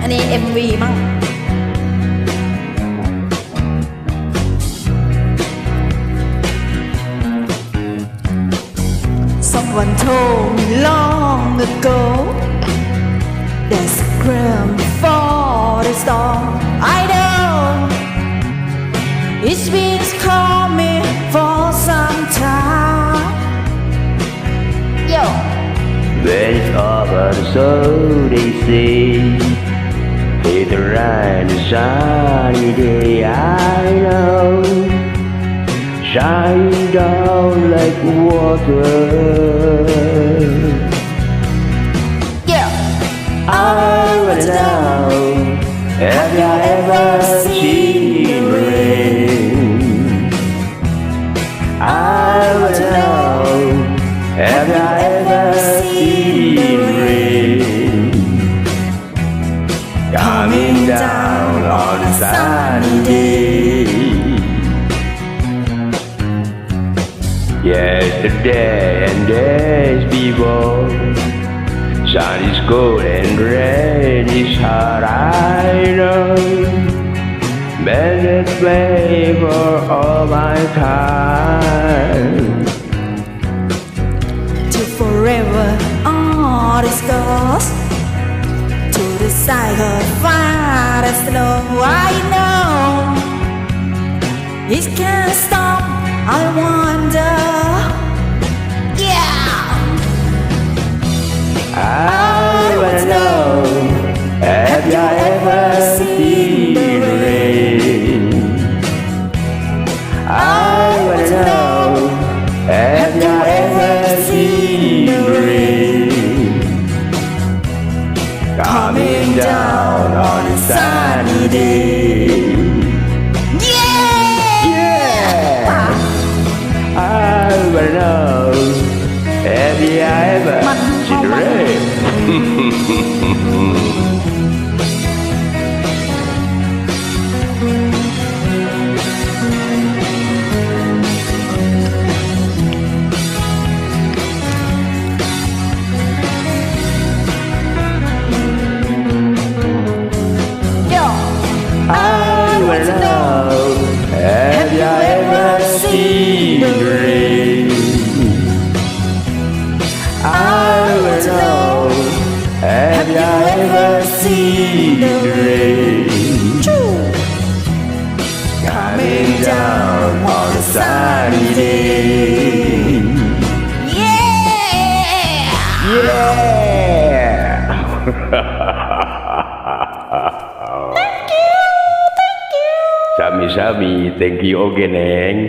อันนี้ MV มั้ง Someone told me long ago there's a ground before the storm. I know it's been coming for some time. Yo. When it's over, so they say, it's the right sunny day. I know, shining down like water. Yeah. I wanna know, have you ever seen rain? I wanna know, have you ever seen rain? Coming down on a sunny day. Yesterday and days before, sun is cold and rain is hot, I know. Men that play for all my time. To forever all this goes to the side of fire as snow. I know it can't stop. I wonder. Yeah. I wanna know, have you ever seen rain? I wanna know, have you ever seen rain? Coming down on a sunny day. Yeah. I wanna know, have you ever seen rain? Yo. I wanna know, have you ever seen rain? I wanna know, have you ever seen rain? Coming down on a sunny day. Yeah. Yeah! Sami-sami, thank you again, Neng.